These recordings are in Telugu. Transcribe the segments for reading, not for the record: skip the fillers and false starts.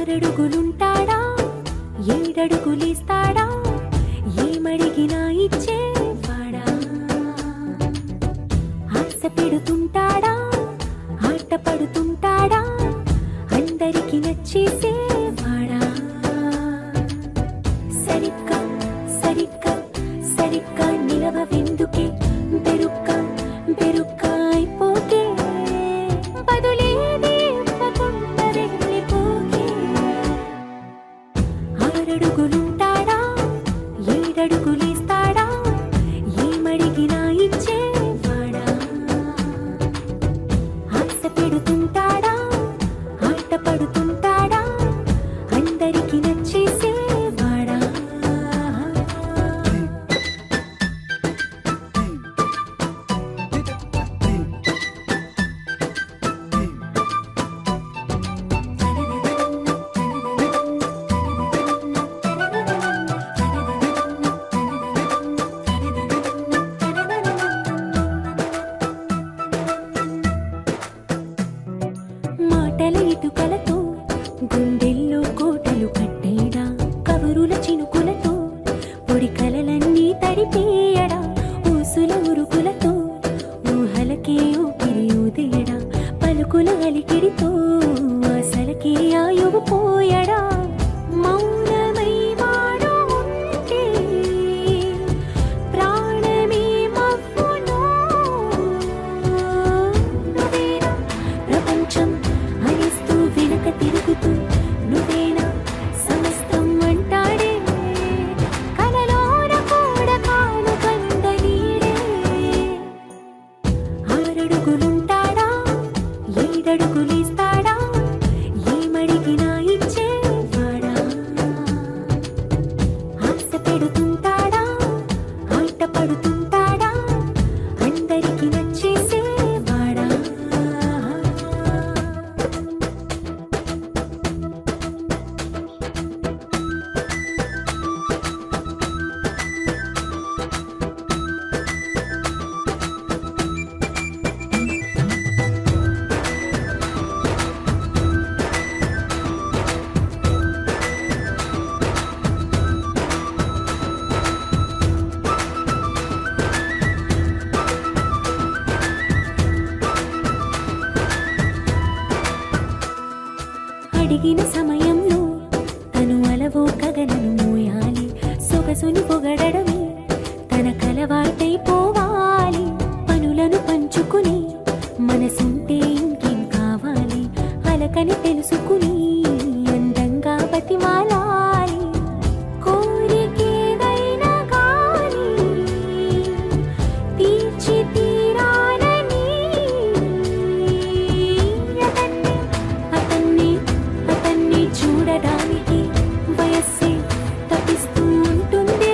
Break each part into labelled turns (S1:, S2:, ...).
S1: ఆరడుగులుంటాడా ఏడడుగులేస్తాడా ఏమడిగినా ఇచ్చేవాడా ఆశ పెడుతుంటాడా ఆట పడుతుంటాడా అందరికి నచ్చేసేవాడా సరిగ్గా సరిగ్గా సరిగ్గా నిలవవెందుకే బెరుక్క బెరుక్క అయిపోకే బదులేది ఇవ్వకుండా వెళ్ళిపోకే ఆరడుగులుంటాడా ఏడడుగులేస్తాడా ఏమడిగినా ఇచ్చేవాడా ఆశ పెడుతుంటాడా ఆట పడుతుంటాడా అందరికి నచ్చేసేవాడా మాటల ఇటుకలతో గుండెల్లో కోటలు కట్టేడా కబురుల చినుకులతో పొడి కలలన్నీ తడిపేయడా ఊసుల ఉరుకులతో ఊహలకే ఊపిరి ఊదేయడా పలుకుల అలికిడితో ఆశలకే ఆయువు పోయడా మౌనమై వాడు ఉంటే ప్రాణమే మవ్వునో నువ్వేనా ప్రపంచం అనిస్తూ వెనక తిరుగుతూ నువ్వేనా సమస్తం అంటాడే కలలోన కూడా కాను కందనీడే ఆరడుగులుంటాడా ఏడడుగులేస్తాడా ఏమడిగినా ఇచ్చేవాడా ఆశ పెడుతుంటాడా ఆట పడుతుంటాడా అందరికి నచ్చేసేవాడా అడిగిన సమయంలో తను అలవో కగనను మోయాలి సొగసుని పొగడమే తన కలవాటైపోవాలి పనులను పంచుకుని మనసుంటే ఇంకేం కావాలి అలకని తెలుసుకుని అందంగా బతిమాలాలి కోరికేదైనా గాని తీర్చి తీరాలని అతన్ని అతన్ని చూడడానికి వయస్సే తప్పిస్తూ ఉంటుంది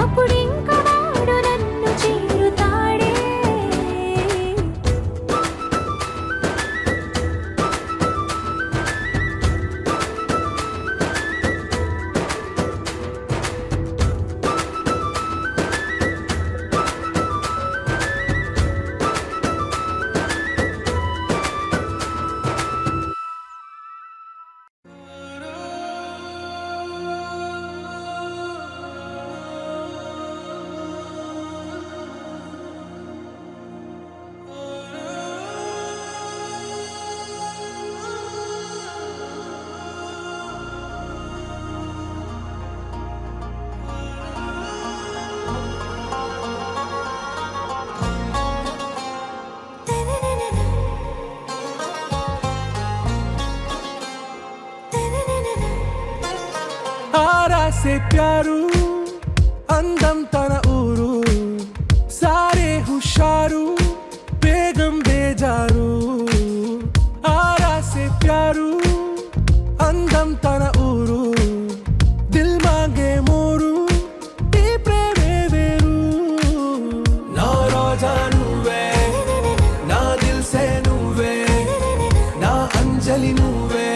S1: అప్పుడింక వాడు నన్ను చేరుతాడే
S2: आरा से प्यारू అందం తన ఊరు సారే హుషారు బేగం బేజారు ఆరా से प्यारू అందం తన ఊరు దిల్ మాంగే మోరు ఈ ప్రేమే వేరు నా రోజా నువ్వే నా దిల్ సే నువ్వే నా అంజలి నువ్వే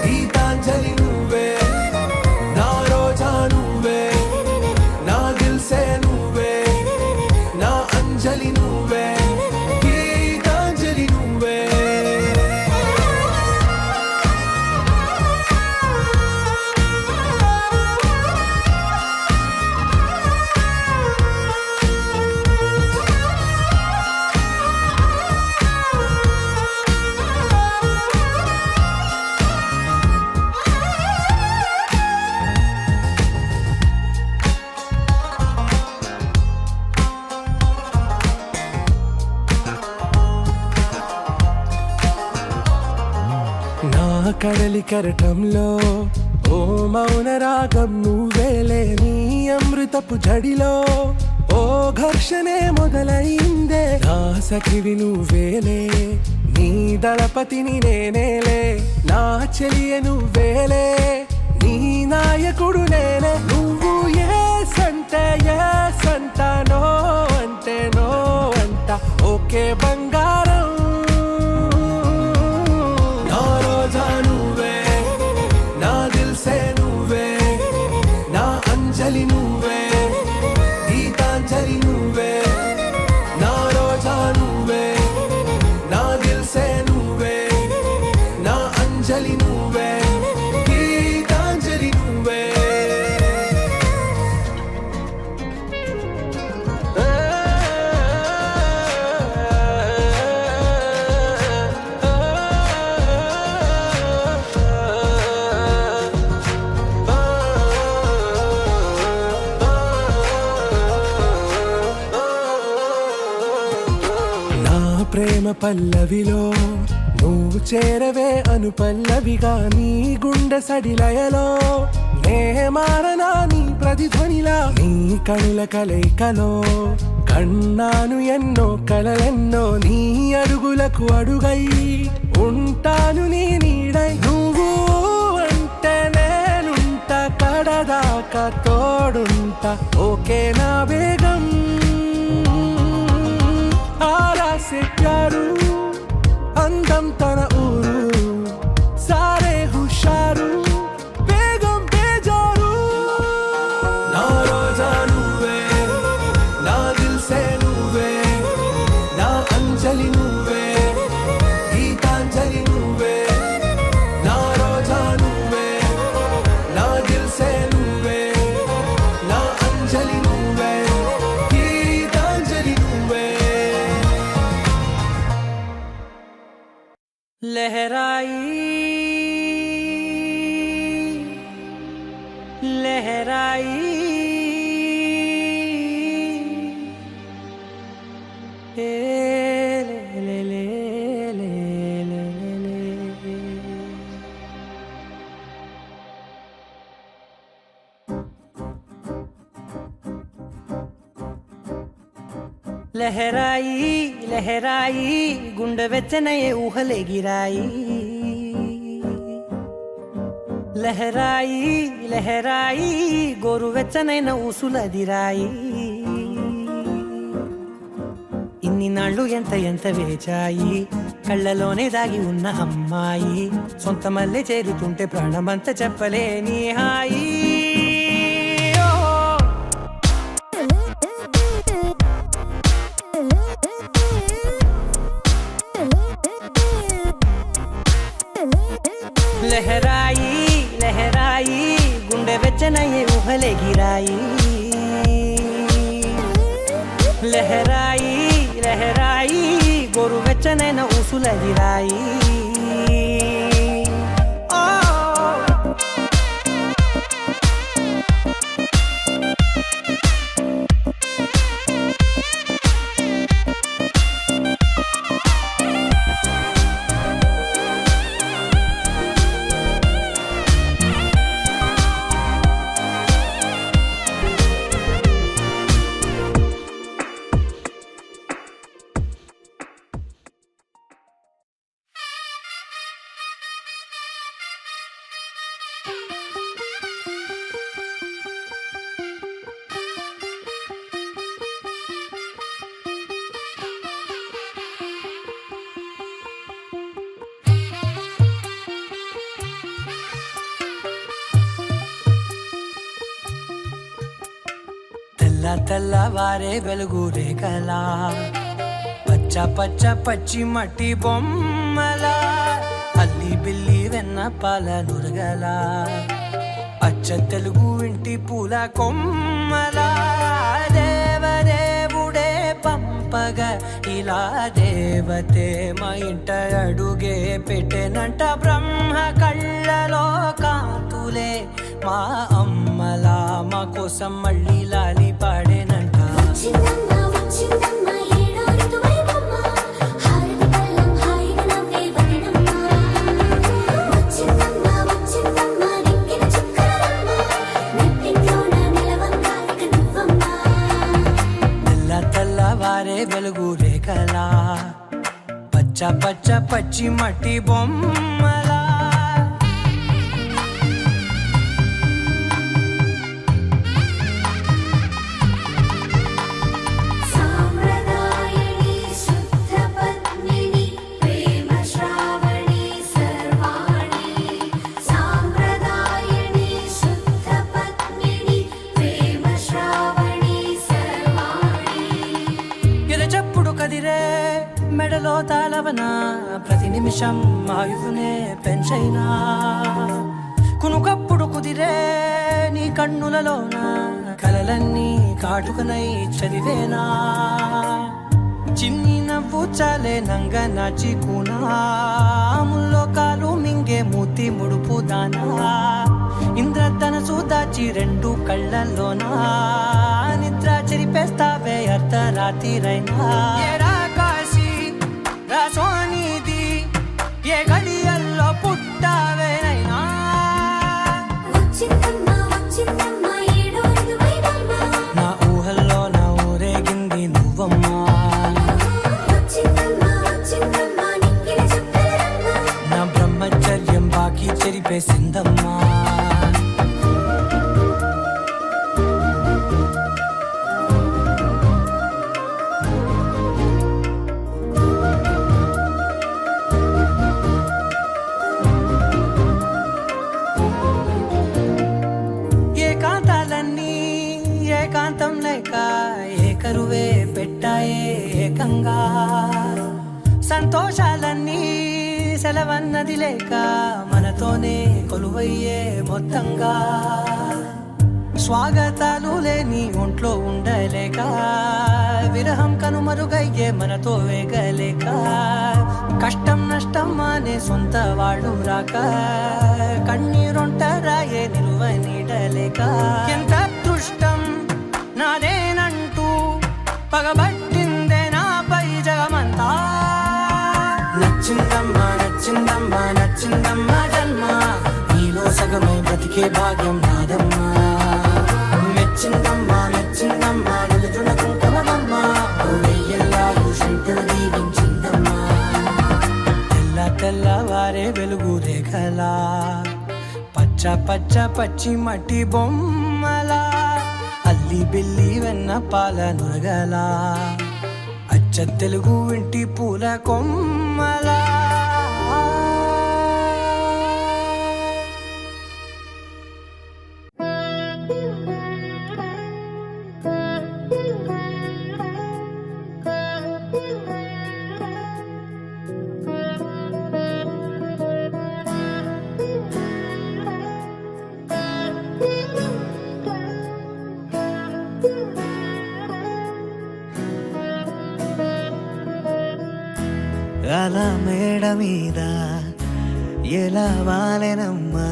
S2: గీతాంజలి నువ్వే నా రోజా నువ్వే నా దిల్ కడలి కెరటంలో ఓ మౌన రాగం నువ్వేలే, నీ అమృతపు జడిలో ఓ ఘర్షణే మొదలైందే. నా సఖివి నువ్వేలే, నీ దళపతిని నేనేలే, నా చెలియ నువ్వేలే, నీ నాయకుడు నేనే. నువ్వు ఏ సంట నో అంటే నో అంట, ఓకే బంగారం. నా రోజా నువ్వే, నా దిల్సే నువ్వే, నా అంజలి నువ్వే, గీతాంజలి నువ్వే. నా రోజా నువ్వే, నా దిల్సే నువ్వే, నా అంజలి నువ్వే, గీతాంజలి నువ్వే. నా ప్రేమ పల్లవిలో నువ్వు చేరవే అను పల్లవిగా, నీ గుండె సడిలయలో నే మారనా నీ ప్రతిధ్వనిలా. నీ కనుల కలయికలో కన్నాను ఎన్నో కలలెన్నో, నీ అడుగులకు అడుగై ఉంటాను నీ నీడై. నువ్వు అంటే నేనుంట, కడదాకా తోడుంట, ఓకే నా బేగం. ఆరా సే ప్యారు, అందం తన ఊరు, సారే హుషారు, బేగం బేజారు. నా రోజా నువ్వే, నా దిల్సే నువ్వే, నా అంజలి నువ్వే, గీతాంజలి నువ్వే. నా రోజా నువ్వే, నా దిల్సే నువ్వే, నా అంజలి నువ్వే, గీతాంజలి నువ్వే.
S3: लहराई लहराई ए ले ले ले ले ले ले। लहराई लहराई गुंड వెచ్చనయే ఊహలే గిరాయి. లహరాయి లహరాయి గోరు వెచ్చనైన ఊసులదిరాయి. ఇన్ని నాళ్ళు ఎంత ఎంత వేచాయి, కళ్ళలోనే దాగి ఉన్న అమ్మాయి, సొంత మల్లె చేరుతుంటే ప్రాణమంత చెప్పలేని హాయి. లహరాయి లహరాయి గుండె వెచ్చనయే ఊహలే గిరాయి. లహరాయి లహరాయి గోరు వెచ్చనైన ఊసులదిరాయి. తెల్లవారే వెలుగు రేఖలా, పచ్చ పచ్చ పచ్చి మట్టి బొమ్మలా, అల్లి బిల్లి వెన్న పాల నురగలా, అచ్చ తెలుగు ఇంటి పూల కొమ్మలా. దేవదేవుడే పంపగా ఇలా దేవతే మా ఇంట అడుగే పెట్టెనంట. బ్రహ్మ కళ్ళలో కాంతులే మా అమ్మలా, మా కోసం మళ్ళీ లాలి పాడేనంట. పచ్చ పచ్చ పచ్చి మట్టి బొమ్మలా
S1: సాంప్రదాయని శుద్ధ పద్మిని ప్రేమ శ్రావణి సర్వాణి సాంప్రదాయని శుద్ధ పద్మిని ప్రేమ శ్రావణి సర్వాణి
S3: ఎదచప్పుడు కదిరే మెడలో తాళవన ప్రతి నిమిషం ఆయుధునే పెంచైనా కునుకప్పుడు కుదిరే నీ కన్నులలోన కలలన్నీ కాటుకనై చదివేనా చిన్ని నవ్వు చాలే నంగ నాచి కూనాముల్లో కాలు మింగే మూతి ముడుపు దానా ఇంద్రధనసు దాచి రెండు కళ్ళల్లోనా నిద్ర చెరిపేస్తావే అర్ధరాత్రిరైనా ఏరా కాశీ రా సోనిది ఏ గడియల్లో పుట్టావేనైనా
S1: వచ్చిందమ్మా వచ్చిందమ్మా ఏడో ఋతువైవమ్మా
S3: నా ఊహల్లో నా ఊరేగింది నువ్వమ్మా
S1: వచ్చిందమ్మా వచ్చిందమ్మా నిక్కిన చుక్కలమ్మా
S3: నా బ్రహ్మచర్యం బాకీ చెరిపేసిందమ్మా ఏకాంతాలన్నీ ఏకాంతం లేక ఏకరువే పెట్టాయే ఏకంగా సంతోషాలన్నీ సెలవన్నది లేక మనతోనే కొలువయ్యే మొత్తంగా స్వాగతాలు లేని ఒంట్లో ఉండలేక విరహం కనుమరుగయ్యే మనతో వేగలేక కష్టం నష్టం అనే సొంత వాడు రాక కన్నీరొంటరాయే నిలువ నీడలేక ఎంత అదృష్టం నాదేనంటూ పగబట్టిందే నాపై జగమంతా నచ్చిందమ్మా నచ్చిందమ్మా నచ్చిందమ్మా జన్మ నీలో సగమై బ్రతికే భాగ్యం నాదమ్మా మెచ్చిందమ్మా మెచ్చిందమ్మా నిలుచున్న కుంకుమమ్మా వెయ్యల్లాలు శంకరు దీవించిందమ్మా తెల్ల తెల్లవారే వెలుగు రేఖలా పచ్చ పచ్చ పచ్చి మట్టి బొమ్మలా అల్లి బిల్లి వెన్న పాల నురగలా అచ్చ తెలుగు ఇంటి పూల కొమ్మలా
S4: అలా మేడ మీద ఎలా వాలెనమ్మా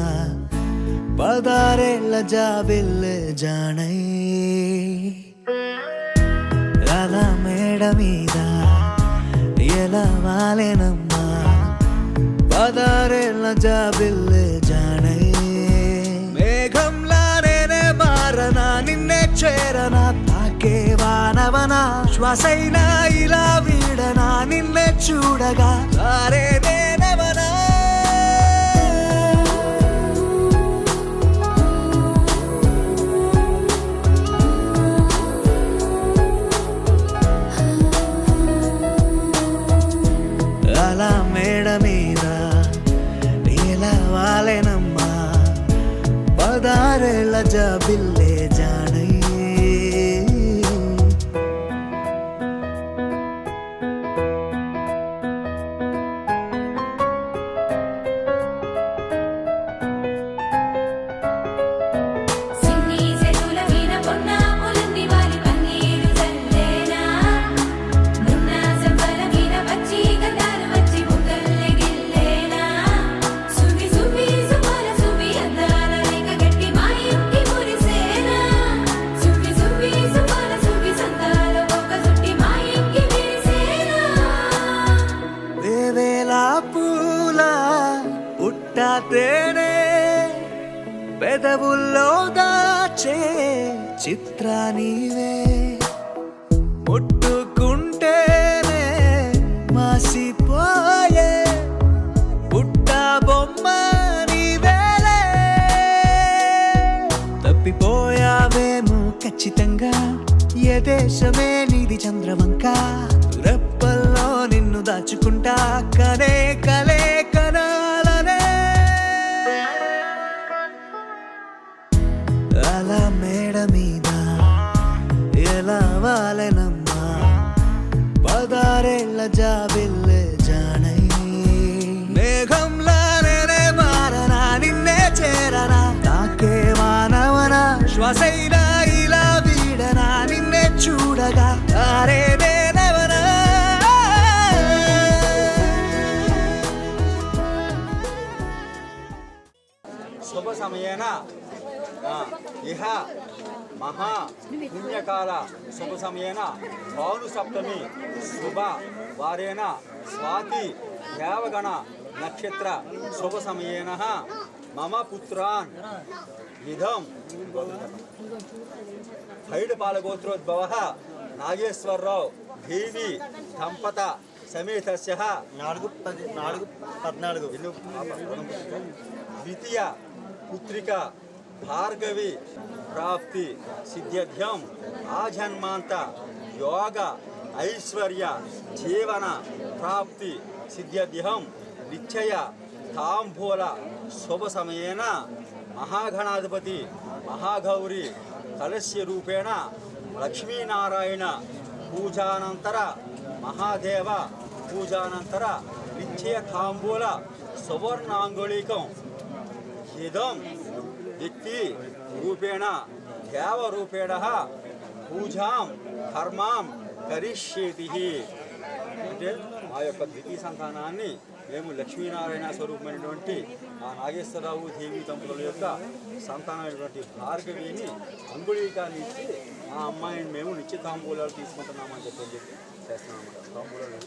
S4: పదారేళ్ళ జాబిల్లె జానై అలా మేడ మీద ఎలా వాలెనమ్మా పదారేళ్ళ జాబిల్లె జానై మేఘంలా నేనే మారనా నిన్నే చేరనా తాకే వానవనా శ్వాసైనా ఇలా వీడనా నిన్నే చూడగా సారే నేనవనా అలా మేడ మీద ఎలా వాలెనమ్మా పదారేళ్ళ జాబిల్లే జానై
S1: సిన్ని చెరువుల మీద పొన్న పొలంది వాలి పన్నీరు చల్లేనా నున్న సంబల మీద పచ్చి గంధాలు వచ్చి బుగ్గల్లె గిల్లేనా సువి సువి సుమల సువి అందాల రేఖ గట్టి మా ఇంటి మురిసేనా సువి సువి సుమల సువి సందాల ఒక్క సుట్టి మా ఇంటి విరిసేనా
S4: వేవేలా పూల పుట్టా తేనే పెదవుల్లో దాచే చిత్ర నీవే ముట్టుకుంటేనే మాసిపో దేశమే నీది చంద్రవంక రెప్పల్లో నిన్ను దాచుకుంటా కనే కలే కనాలనే అలా మేడ మీద ఎలా వాలెనమ్మా 16 జాబిల్లే జానై మేఘంలానే మారనా నిన్నే చేరనా తాకే మానవనా శ్వాసైనా ఇలా వీడనా నిన్నే చూడగా ఆరేదేనవనా
S5: శుభ సమయేన ఇహ మహా పుణ్యకాల శుభ సమయేన భాను సప్తమి శుభ వారేన స్వాతి దేవగణ నక్షత్ర శుభ సమయేన మమ పుత్రాన్ ఇదం హైడపాలగోత్రోద్భవ నాగేశ్వరరావు దేవి దంపత సమేతస్య
S6: 4-14
S5: ద్వితీయ పుత్రిక భార్గవి ప్రాప్తి సిద్ధ్యర్థం ఆజన్మాంత యోగ ఐశ్వర్య జీవన ప్రాప్తి సిద్ధ్యర్థం నిశ్చయ తాంబూల శుభ సమయేన మహాగణాధిపతి మహాగౌరి కలశ్య రూపేణ లక్ష్మీనారాయణ పూజానంతర మహాదేవ పూజానంతర నిశ్చయ తాంబూల సువర్ణాంగుళీకం ఇదం వ్యక్తి రూపేణ దేవరూపేణ పూజాం కర్మాం కరిష్యేతి అంటే మా యొక్క ద్వితీయ సంతానాన్ని మేము లక్ష్మీనారాయణ స్వరూపమైనటువంటి ఆ నాగేశ్వరరావు దేవి దంపతుల యొక్క సంతానమైనటువంటి భార్గవిని అంగుళీకాన్ని ఇచ్చి ఆ అమ్మాయిని మేము నిశ్చిత తాంబూలాలు తీసుకుంటున్నామని చెప్పి చేస్తున్నాము తాంబూలాలు.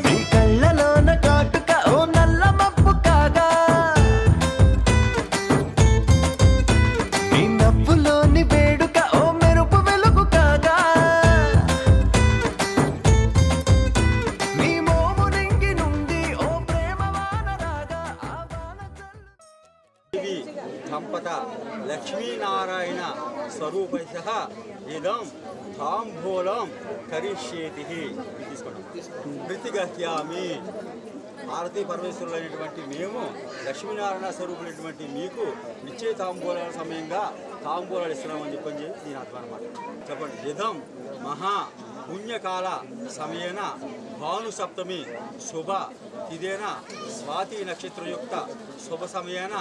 S4: నీ కళ్ళలోన కాటుక ఓ నల్ల మబ్బు కాగా నీ నవ్వులోని వేడుక ఓ మెరుపు వెలుగు కాగా నీ మోము నింగి నుండి ఓ ప్రేమ వాన రాగా ఆ వాన
S5: దేవి దంపత లక్ష్మీనారాయణ స్వరూపశ ఇదం తాంబూలం కరిష్యేతి తీసుకోండి. ప్రతిగహ్యామి భారతీ పరమేశ్వరులైనటువంటి మేము లక్ష్మీనారాయణ స్వరూపులైనటువంటి మీకు నిశ్చయ తాంబూలాల సమయంగా తాంబూలాలు ఇస్తున్నామని చెప్పని దీని అర్థం అనమాట. చెప్పండి. ఇదం మహా పుణ్యకాల సమయేన భాను సప్తమి శుభ తిథేన స్వాతి నక్షత్రయుక్త శుభ సమయేన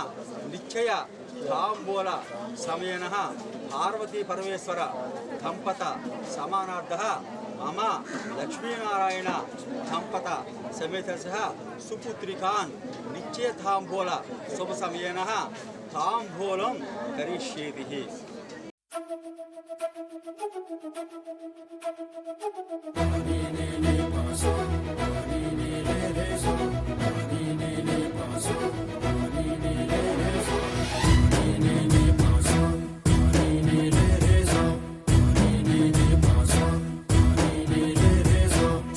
S5: నిశ్చయ తాంబూల సమయేన పార్వతీ పరమేశ్వర దంపత సమానార్థ మమ లక్ష్మీనారాయణ దంపత సమేతస్య సుపుత్రికాన్ నిశ్చయ తాంబూల శుభ సమయేన తాంబూలం కరిష్యేతి.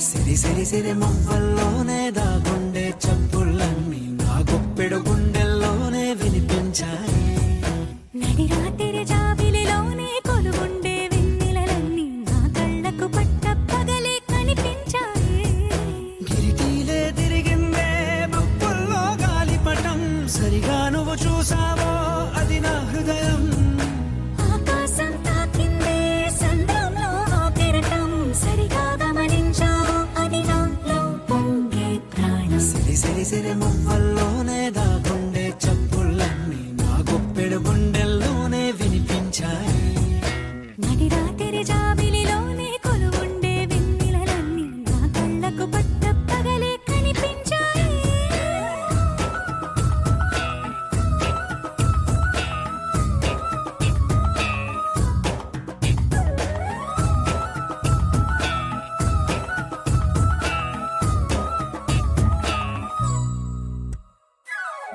S4: సిరి సిరి సిరి మువ్వల్లోనే దాగుండే చప్పుళ్ళన్నీ నా గుప్పెడు గుండెల్లోనే వినిపించాయి
S1: నడిరాత్రి జాబిలిలోనే కొలువుండే వెన్నెలలన్నీ నా కళ్ళకు పట్ట పగలే కనిపించాయి.
S4: గిరిటీలే తిరిగిందే బుక్కుల్లో గాలిపటం సరిగా నువ్వు చూసావో అది నా హృదయం
S1: ఆకాశం తాకిందే సంద్రంలో ఆ కెరటం సరిగా గమనించావు అది నాలో పొంగే ప్రాణం.
S4: సిరి సిరి సిరి మువ్వల్లోనే దాగుండే చప్పుళ్ళన్నీ నా గుప్పెడు గుండెల్లోనే వినిపించాయి
S1: నడిరాత్రి జాబిలిలోనే కొలువుండే వెన్నెలలన్నీ నా కళ్ళకు పట్ట పగలే కనిపించాయి.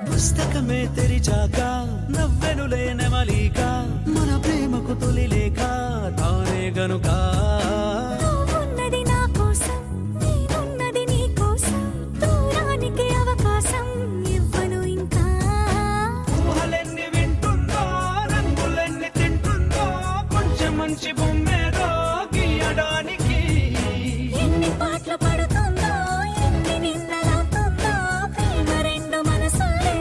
S4: పుస్తకమే తెరిచాక నవ్వెనులే నెమలిక
S2: ప్రేమకు తొలి లేఖ తానే గనుక
S1: ఉన్నది నా కోసం నేనున్నది నీ కోసం దూరానికి అవకాశం ఇవ్వను ఇంకా
S2: ఊహలెన్ని వింటుందో రంగులెన్ని తింటుందో కొంచెం మంచి బొమ్మేదో గీయడానికి
S1: ఎన్ని పాటలు పడుతుందో ఎన్ని నిన్నలవుతుందో ప్రేమ రెండు మనసులే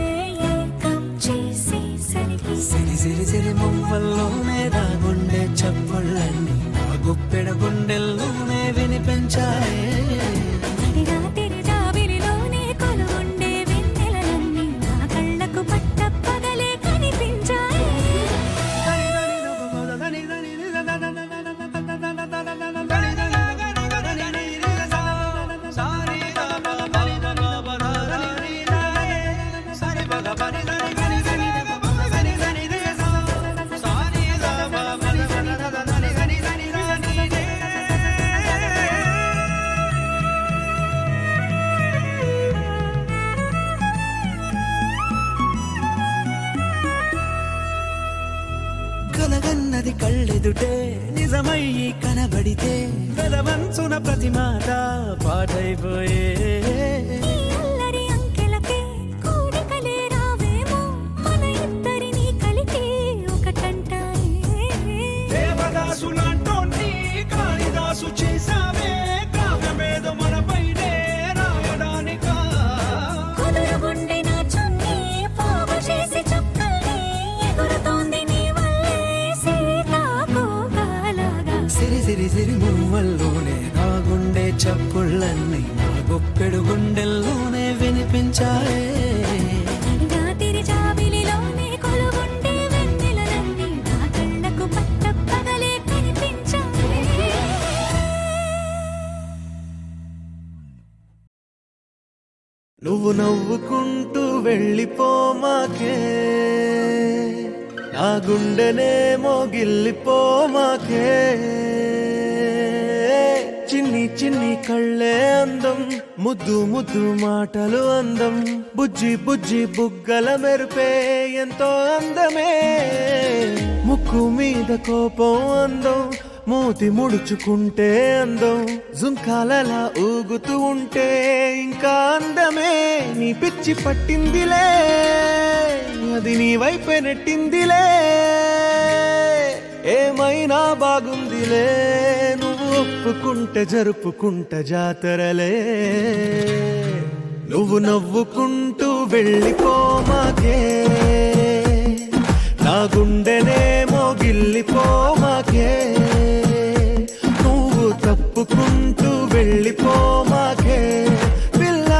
S1: ఏకం చేసేసరికి
S2: సిరి సిరి సిరి మొవ్వల్లోనే దాగుండే చప్పుళ్ళన్నీ నా గుప్పెడ గుండెల్లోనే వినిపించాయే
S1: రాత్రి జాబిలిలోనే కొలువుండే వెన్నెలలన్నీ నా కళ్ళకు పట్ట పగలే కనిపించాయి
S2: కలగన్నది కళ్ళెదుటే నిజమయ్యి కనబడితే కలవంచున ప్రతి మాట పాటైపోయే
S1: ఈ అల్లరి అంకెలకే కోరికలే రావేమో మన ఇద్దరిని కలిపి ఒకటంటాయే
S2: దేవదాసు లాంటోన్ని కాళిదాసు చేసావే కావ్యమేదో మనపైనే రాయడానికా
S1: కుదురుగుండె నా చున్నీ పోగు చేసి చుక్కల్ని ఎగురుతోంది నీ వల్లే సీతాకోకలాగా
S2: సిరి సిరి సిరి మువ్వల్లోనే దాగుండే చప్పుళ్ళన్నీ నా గుప్పెడు గుండెల్లోనే వినిపించాయే
S1: రాత్రి జాబిలిలోనే కొలువుండే వెన్నెలలన్నీ నా కళ్ళకు పట్ట పగలే కనిపించాయి
S2: నువ్వు నవ్వుకుంటూ వెళ్ళిపోమాకే నా గుండెనేమో గిల్లిపోమాకే చిన్ని చిన్ని కళ్ళే అందం ముద్దు ముద్దు మాటలు అందం బుజ్జి బుజ్జి బుగ్గల మెరుపే ఎంతో అందమే ముక్కు మీద కోపం అందం మూతి ముడుచుకుంటే అందం జుంకాలలా ఊగుతూ ఉంటే ఇంకా అందమే నీ పిచ్చి పట్టిందిలే అది నీ వైపే నెట్టిందిలే ఏమైనా బాగుందిలే నువ్వు ఒప్పుకుంటే జరుపుకుంట జాతరలే నువ్వు నవ్వుకుంటూ వెళ్ళిపోమాకే నా గుండెనేమో గిల్లిపోమాకే నువ్వు తప్పుకుంటూ వెళ్ళిపోమాకే పిల్ల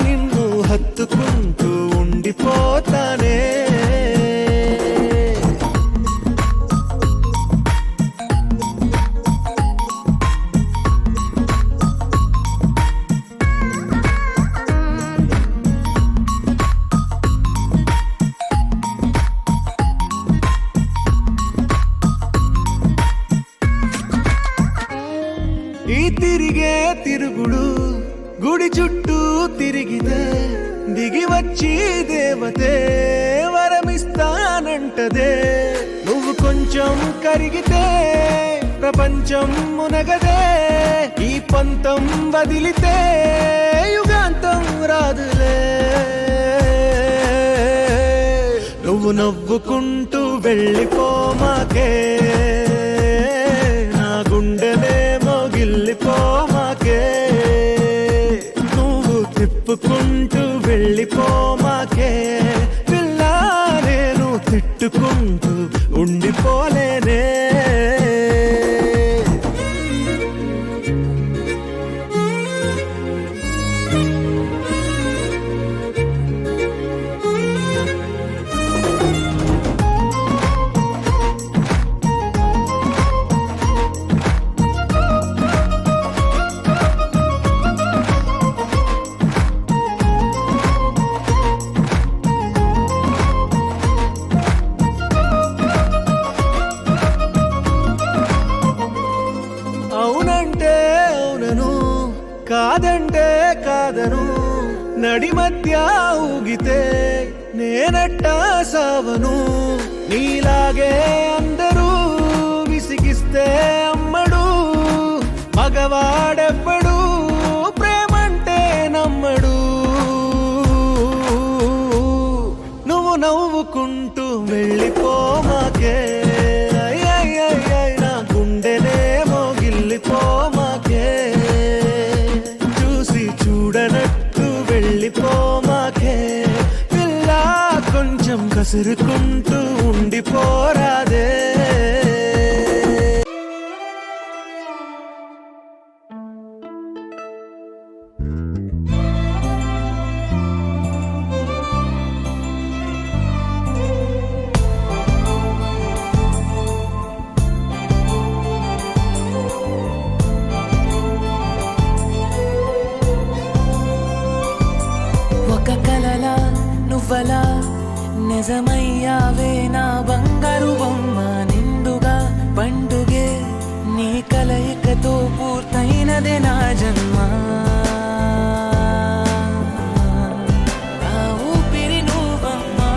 S2: నిన్ను హత్తుకుంటూ ఉండిపోతానే ఈ తిరిగే తిరుగుడు గుడి చుట్టూ తిరిగితే దిగి వచ్చి దేవతే వరమిస్తానంటదే నువ్వు కొంచెం కరిగితే ప్రపంచం మునగదే ఈ పంతం వదిలితే యుగాంతం రాదులే నువ్వు నవ్వుకుంటూ వెళ్ళిపోమాకే నా గుండెనేమో గిల్లిపోమాకే నువ్వు తిప్పుకుంటూ వెళ్ళిపోమాకే పిల్ల నేను తిట్టుకుంటూ ఉండిపోలేనే అవునంటే అవునను కాదంటే కాదను నడి మధ్య ఊగితే నేనట్టా సావను నీలాగే అందరూ ఇస్తే అమ్మడు మగవాడెవ్వడు ప్రేమంటే నమ్మడు. నువ్వు నవ్వుకుంటూ వెళ్ళిపోమాకే, నా గుండెనేమో గిల్లిపోమాకే, చూసి చూడనట్టు వెళ్ళిపోమాకే, పిల్ల కొంచెం కసురుకుంటూ ఉండిపోరాదే.
S3: ఒక కలలా నువ్వలా నిజమయ్యావే నా బంగారు బొమ్మ, నిండుగా పండుగే నీ కలయికతో పూర్తయినదే నా జన్మ. నా ఊపిరి నువ్వమ్మా,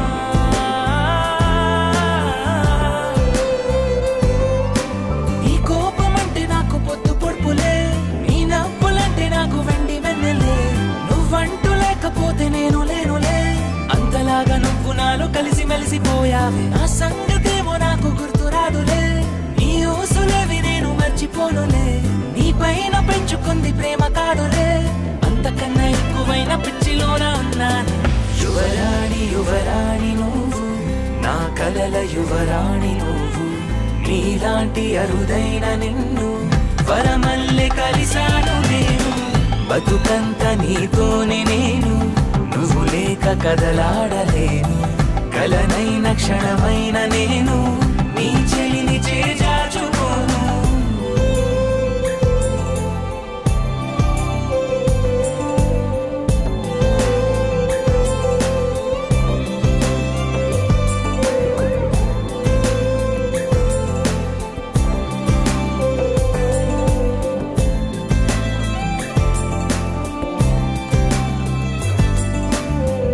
S3: నీ కోపమంటే నాకు పొద్దు పొడుపులే, నీ నవ్వులంటే నాకు వెండి వెన్నెలే, నువ్వంటూ లేకపోతే నేను లేనులే, అంతలాగా నువ్వు నాలో కలిసి మెలిసిపోయావే, నా సంగతేమో నాకు గుర్తురాదులే, నీ ఊసులేవి నేను మర్చిపోనులే, నీ పైన పెంచుకుంది ప్రేమ కాదులే, అంతకన్నా ఎక్కువైన పిచ్చిలోన ఉన్నాను. యువరాణి యువరాణి నువ్వు, నా కలల యువరాణి నువ్వు, నీలాంటి అరుదైన నిన్ను వరమల్లె కలిశాను నేను, బతుకంత నీతోనే నేను, నువ్వు లేక కదలాడలేను, కలనైన క్షణమైన నేను నీ చెలిని చేజాచుకోను.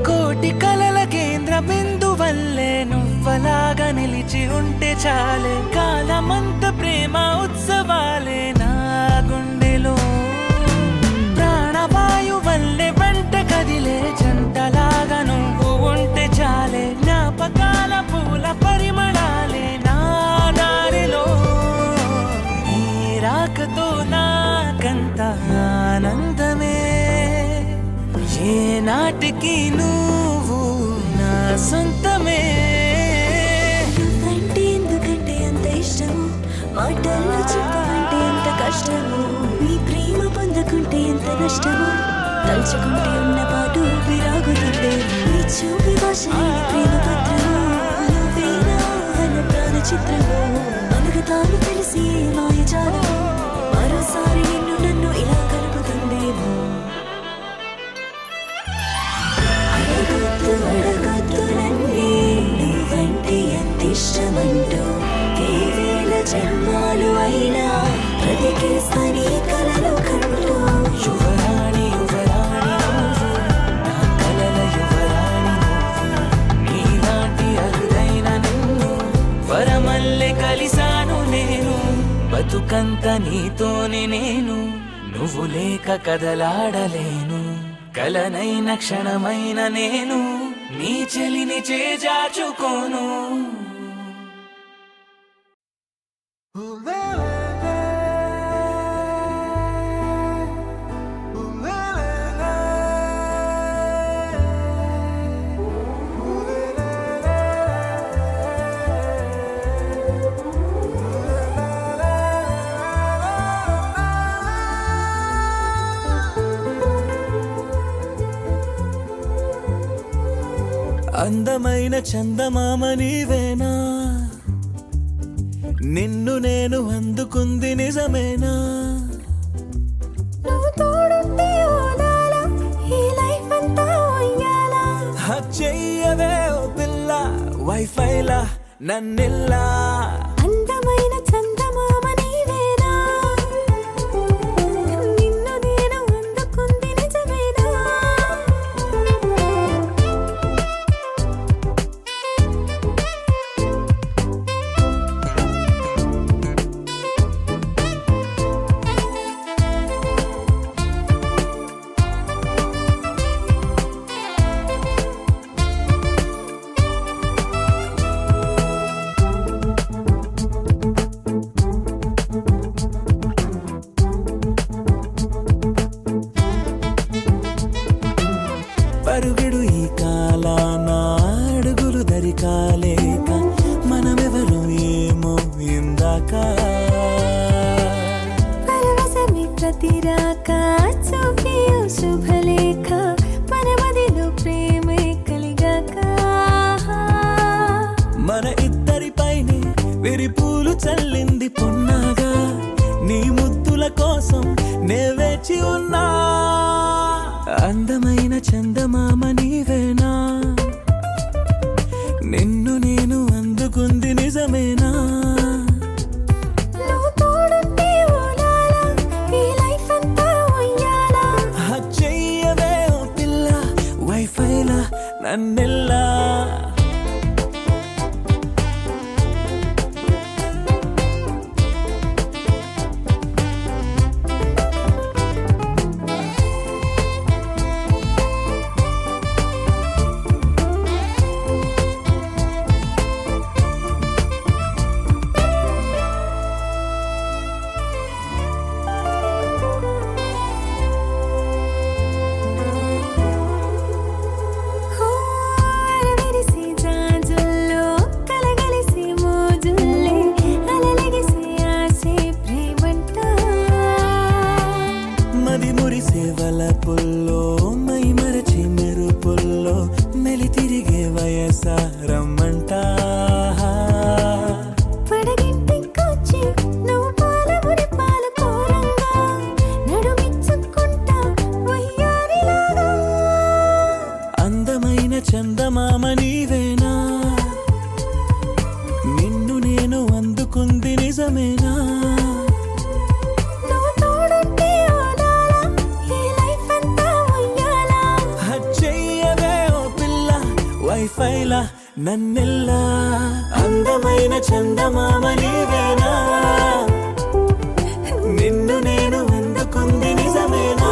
S3: కోటి కలల కేంద్ర బిందువల్లే నువ్వలాగా నిలిచి ఉంటే చాలే, కాలమంత ప్రేమ ఉత్సవాలే నా గుండెలో, ప్రాణవాయు వల్లే వెంట కదిలే జంటలాగా నువ్వు ఉంటే చాలే, జ్ఞాపకాల పూల పరిమళాలే నా దారిలో, నీ రాకతో నాకంత ఆనందమే, ఏ నాటికి నువ్వు నా సొంతమే.
S6: నువ్వంటే ఎందుకంటే అంత ఇష్టము, మాటల్లో చెప్పమంటే ఎంత కష్టము, నీ ప్రేమ పొందకుంటే ఎంత నష్టము, తలుచుకుంటే ఉన్న పాటు విరాగుతుండే, నీ చూపి భాష ప్రేమ పత్రము, నువ్వేనా అన్న ప్రాణ చిత్రము, మనకు తాను తెలిసి మాయజాలము, మరోసారి నిన్ను నన్ను ఇలా కలుపుతుందేమో. అడగొద్దు నన్నే నువ్వంటే ఎంత ఇష్టమంటూ, కేవేల జన్మాలు అయినా బ్రతికేస్తా నీ కలలు కంటూ.
S3: యువరాణి యువరాణి నువ్వు, నా కలల యువరాణి నువ్వు, నీలాంటి అరుదైన నిన్ను వరమల్లె కలిశాను నేను, బతుకంత నీతోనే నేను, నువ్వు లేక కదలాడలేను, కలనైన క్షణమైన నేను నీ చెలిని చేజాచుకోను.
S2: అందమైన చందమామ నీవేనా, నిన్ను నేను అందుకుంది నిజమేనా,
S6: నువ్వు తోడుంటే ఓదాలా, ఈ లైఫ్ అంతా ఉయ్యాలా.
S2: చెయ్యవే ఓ పిల్ల వైఫైలా నన్నిల్లా,
S6: అందమైన చందమామ నీవేనా, నిన్ను నేను అందుకుంది నిజమేనా. చేరాక చూపి ఓ శుభలేఖ మన మదిలో ప్రేమే కలిగాక
S2: మన ఇద్దరిపైనే విరిపూలు చల్లింది పొన్నాగా నీ ముద్దుల కోసం నే వేచి ఉన్నా అందమైన చందమామ నీవేనా నిన్ను నేను అందుకుంది నిజమేనా
S6: నువ్వు తోడుంటే ఓలాలా ఈ లైఫ్ అంతా ఉయ్యాలా
S2: హక్ చెయ్యవే ఓ పిల్ల వైఫైలా నన్నెల్లా
S6: అరవిరిసి జాజుల్లో కలగలిసి మోజుల్లే అలలగిసి ఆసే ప్రేమంట
S2: మది మురిసే వలపుల్లో మై మరచి మెరుపుల్లో మెలి తిరిగే వయసారమ్మంట
S6: పడగింటికొచ్చి నువ్వు పాలబురి పాలు కోరంగా నడుమిచ్చుకుంటా వయ్యారిలాగా
S2: అందమైన చందమామ నీవేనా నిన్ను నేను అందుకుంది నిజమేనా
S6: నువ్వు తోడుంటే ఓలాలా ఈ లైఫ్ అంతా ఉయ్యాలా
S2: హక్ చెయ్యవే ఓ పిల్ల వైఫైలా నన్నెల్లా అందమైన చందమామ నీవేనా నిన్ను నేను అందుకుంది నిజమేనా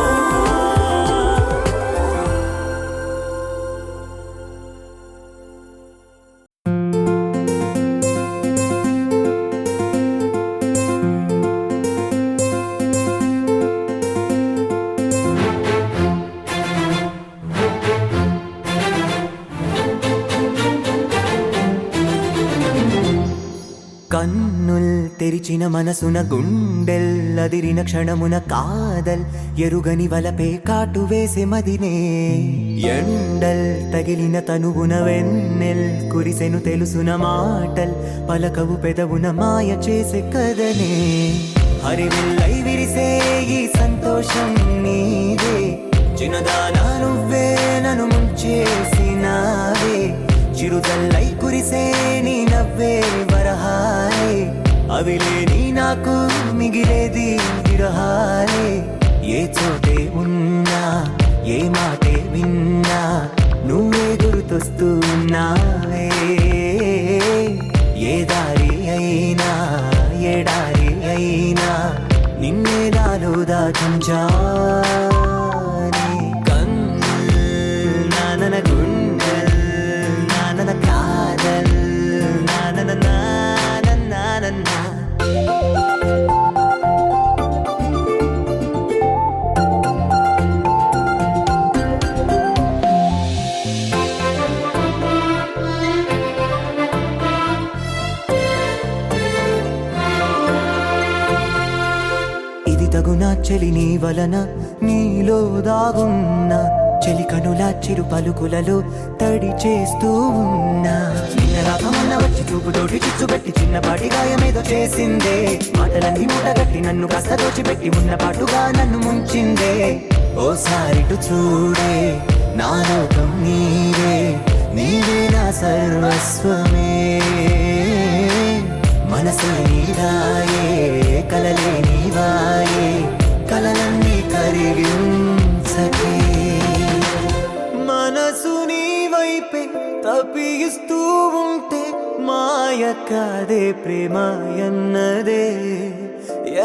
S7: కన్నుల్ తెరిచిన మనసున గుండెల్లదిరిన క్షణమున కాదల్ ఎరుగని వలపే కాటు వేసే మదినే ఎండల్ తగిలిన తనువున వెన్నెల్ కురిసెను తెలుసున మాటల్ పలకవు పెదవున మాయ చేసే కదనే హరివిల్లై విరిసే ఈ సంతోషం నీదే చిన్నదానా నువ్వే నన్ను ముంచేసినావే చిరుతల్లై కురిసే నీ నవ్వే వరహాలే అవిలేని నాకు మిగిలేది విరహాలే ఏ చోటే ఉన్నా ఏ మాటే విన్నా నువ్వే గుర్తొస్తున్నావే ఏ దారి అయినా ఎడారి అయినా నిన్నే నాలో దాచుంచానే నానన గుండెల్ నానన కాదల్ నానన నానన ఇది తగునా చెలి నీ వలన నీలో దాగున్న చెలి కనుల చిరు పలుకులలో తడి చేస్తూ ఉన్నా నిన్న రాకమన్న వచ్చి చూపుతోటి చిచ్చుబెట్టి చిన్నపాటి గాయమేదో చేసిందే మాటలన్నీ మూటగట్టి నన్ను కాస్త దోచిపెట్టి ఉన్న పాటుగా నన్ను ముంచిందే ఓసారిటు చూడే నా లోకం నీవే నీవే నా సర్వస్వమే మనసే నీదాయే కలలే నీవాయే కలలన్నీ కరిగించకే మనసు నీ వైపే తప్పిస్తూ ఉంటే మాయ కాదే ప్రేమ ఎన్నదే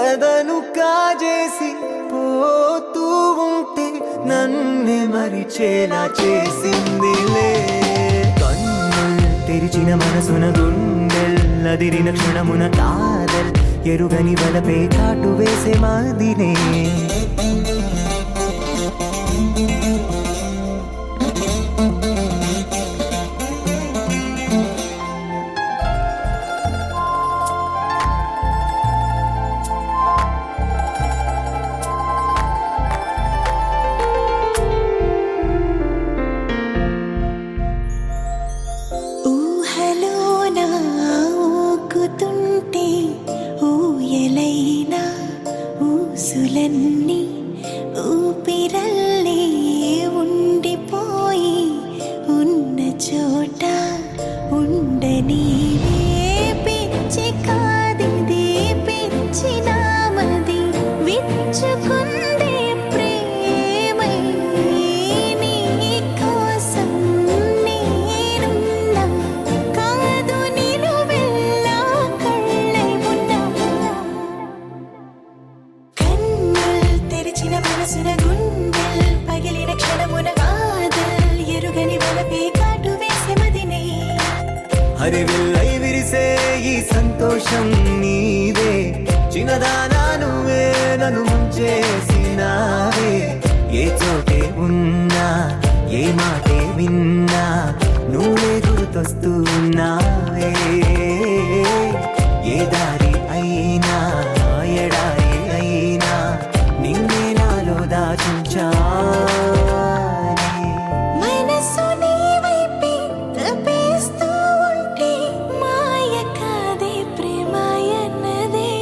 S7: ఎదను కాజేసి పోతూ ఉంటే నన్నే మరిచేలా చేసిందిలే కన్నుల్ తెరిచిన మనసున గుండెల్లదిరిన క్షణమున కాదల్ ఎరుగని వలపే కాటు వేసే మాదినే
S6: పిలుచుకుందే ప్రేమై నీ కోసం నేనున్నా కాదు నిలువెల్లా కళ్ళై ఉన్నా కన్నుల్ తెరిచిన మనసున గుండెల్ పగిలిన క్షణమున కాదల్ ఎరుగని వలపే కాటు వేసే మదినే
S7: హరివిల్లై విరిసే ఈ సంతోషం నీదే చిన్నదానా నువ్వే నన్ను ముంచేసినావే ఏ చోటే ఉన్నా ఏ మాటే విన్నా నువ్వే గుర్తొస్తూ ఉన్నావే ఏ దారి అయినా ఎడారి అయినా నిన్నే నాలో దాచుంచా
S6: మనసు నీ వైపే తపేస్తూ ఉంటే మాయ కాదే ప్రేమాయన్నదే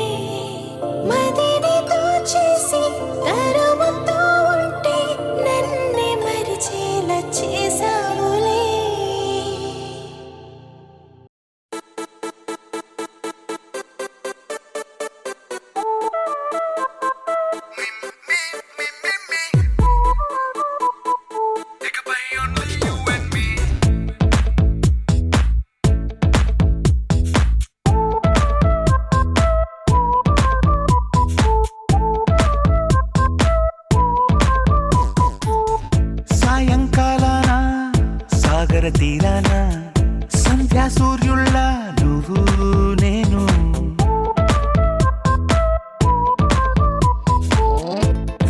S6: మదిని దోచేసి తరుముతూ ఉంటే నన్నే మరిచేలా చేసావులే
S2: సాయంకాలాన సాగర తీరాన సంధ్యా సూర్యుళ్ళ నువ్వు నేను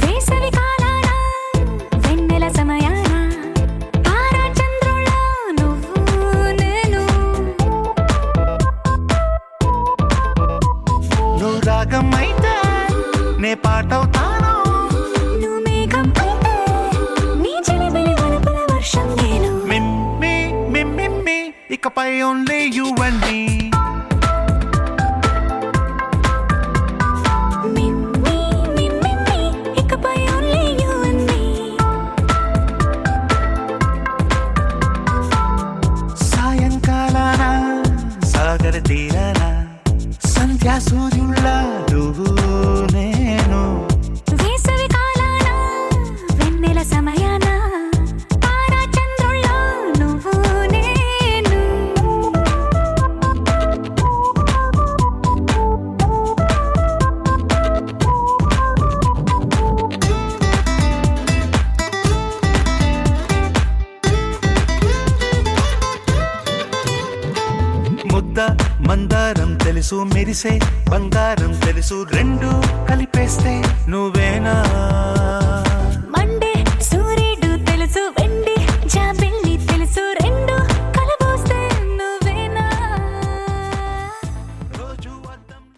S6: వేసవి కాలాన వెన్నెల సమయాన తారా చంద్రుల నువ్వు నేను
S2: నువ్వు రాగం అయితే నే పాటవుతాను
S6: నువ్వు మేఘం అయితే నీ చిలిపిలి వలపుల వర్షం నేను
S2: మిమ్మి మిమ్మి ఇకపై only you and me
S6: meme meme ఇకపై ఓన్లీ యు అండ్ మీ
S2: సాయంకాలాన సాగర తీరాన సంధ్యా సూర్యుళ్ళ నువ్వు నేను
S6: వేసవి కాలాన వెన్నెల సమయాన తారా చంద్రుల నువ్వు నేను
S2: ముద్ద మందారం తెలుసు మెరిసే బంగారం తెలుసు రెండు కలిపేస్తే నువ్వేనా